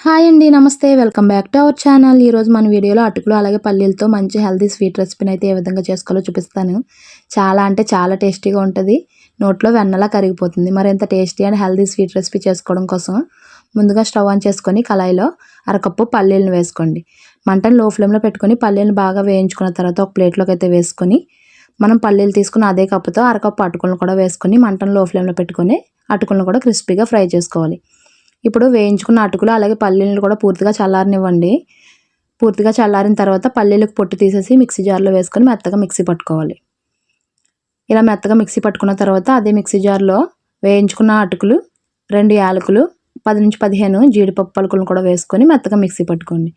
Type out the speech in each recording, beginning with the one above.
Hi అండి, నమస్తే. Welcome back to our channel. ఈరోజు మన వీడియోలో అటుకులు అలాగే పల్లీలతో మంచి హెల్తీ స్వీట్ రెసిపీని అయితే ఏ విధంగా చేసుకోవాలో చూపిస్తాను. చాలా అంటే చాలా టేస్టీగా ఉంటుంది. నోట్లో వెన్నలా కరిగిపోతుంది. మరింత tasty and healthy sweet recipe చేసుకోవడం కోసం ముందుగా స్టవ్ ఆన్ చేసుకొని కళాయిలో అరకప్పు పల్లీలను వేసుకోండి. మంటను లో ఫ్లేమ్లో పెట్టుకొని పల్లీలను బాగా వేయించుకున్న తర్వాత ఒక ప్లేట్లోకి అయితే వేసుకొని మనం పల్లీలు తీసుకున్న అదే కప్పుతో అరకప్పు అటుకులను కూడా వేసుకొని మంటను లో ఫ్లేమ్లో పెట్టుకొని అటుకులను కూడా క్రిస్పీగా ఫ్రై చేసుకోవాలి. ఇప్పుడు వేయించుకున్న అటుకులు అలాగే పల్లీలను కూడా పూర్తిగా చల్లారనివ్వండి. పూర్తిగా చల్లారిన తర్వాత పల్లీలకు పొట్టు తీసేసి మిక్సీ జార్లో వేసుకొని మెత్తగా మిక్సీ పట్టుకోవాలి. ఇలా మెత్తగా మిక్సీ పట్టుకున్న తర్వాత అదే మిక్సీ జార్లో వేయించుకున్న అటుకులు, 2 యాలకులు, 10 నుంచి 15 జీడిపప్పు పలుకులను కూడా వేసుకొని మెత్తగా మిక్సీ పట్టుకోండి.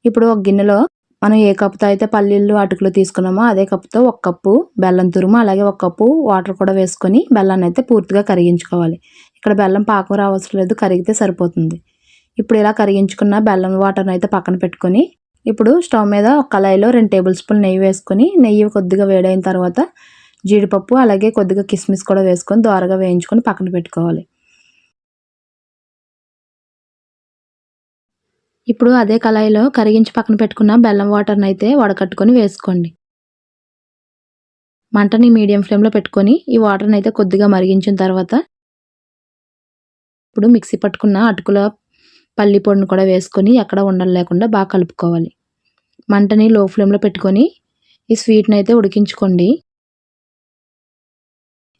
ఇప్పుడు ఒక గిన్నెలో మనం ఏ కప్పుతో అయితే పల్లీలు అటుకులు తీసుకున్నామో అదే కప్పుతో 1 కప్పు బెల్లం తురుము అలాగే 1 కప్పు వాటర్ కూడా వేసుకొని బెల్లాన్ని అయితే పూర్తిగా కరిగించుకోవాలి. ఇక్కడ బెల్లం పాకం రావసరం లేదు, కరిగితే సరిపోతుంది. ఇప్పుడు ఇలా కరిగించుకున్న బెల్లం వాటర్ని అయితే పక్కన పెట్టుకొని ఇప్పుడు స్టవ్ మీద ఒక కళాయిలో 2 టేబుల్ స్పూన్ నెయ్యి వేసుకొని నెయ్యి కొద్దిగా వేడైన తర్వాత జీడిపప్పు అలాగే కొద్దిగా కిస్మిస్ కూడా వేసుకొని దోరగా వేయించుకొని పక్కన పెట్టుకోవాలి. ఇప్పుడు అదే కళాయిలో కరిగించి పక్కన పెట్టుకున్న బెల్లం వాటర్ని అయితే వడకట్టుకొని వేసుకోండి. మంటని మీడియం ఫ్లేమ్లో పెట్టుకొని ఈ వాటర్ని అయితే కొద్దిగా మరిగించిన తర్వాత ఇప్పుడు మిక్సీ పట్టుకున్న అటుకుల పల్లి పొడిని కూడా వేసుకొని ఎక్కడ ఉండలు లేకుండా బాగా కలుపుకోవాలి. మంటని లో ఫ్లేమ్లో పెట్టుకొని ఈ స్వీట్ని అయితే ఉడికించుకోండి.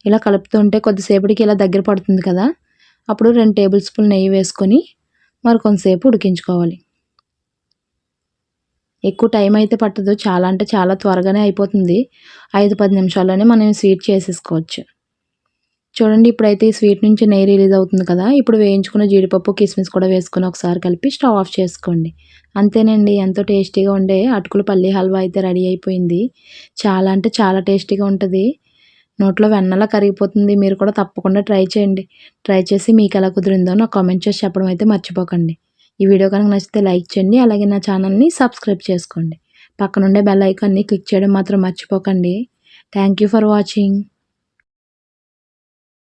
ఇలా కలుపుతుంటే కొద్దిసేపటికి ఇలా దగ్గర పడుతుంది కదా, అప్పుడు 2 టేబుల్ స్పూన్ నెయ్యి వేసుకొని మరి కొంతసేపు ఉడికించుకోవాలి. ఎక్కువ టైం అయితే పట్టదు, చాలా అంటే చాలా త్వరగానే అయిపోతుంది. 5-10 నిమిషాల్లోనే మనం స్వీట్ చేసేసుకోవచ్చు. చూడండి, ఇప్పుడైతే ఈ స్వీట్ నుంచి నెయ్యి రిలీజ్ అవుతుంది కదా, ఇప్పుడు వేయించుకున్న జీడిపప్పు కిస్మిస్ కూడా వేసుకొని ఒకసారి కలిపి స్టవ్ ఆఫ్ చేసుకోండి. అంతేనండి, ఎంతో టేస్టీగా ఉండే అటుకుల పల్లి హల్వా అయితే రెడీ అయిపోయింది. చాలా అంటే చాలా టేస్టీగా ఉంటుంది. నోట్లో వెన్నలా కరిగిపోతుంది. మీరు కూడా తప్పకుండా ట్రై చేయండి. ట్రై చేసి మీకు ఎలా కుదిరిందో నాకు కామెంట్ చేసి చెప్పడం అయితే మర్చిపోకండి. ఈ వీడియో కనుక నచ్చితే లైక్ చేయండి, అలాగే నా ఛానల్ని సబ్స్క్రైబ్ చేసుకోండి. పక్కనుండే బెల్ ఐకాన్ని క్లిక్ చేయడం మాత్రం మర్చిపోకండి. Thank you for watching.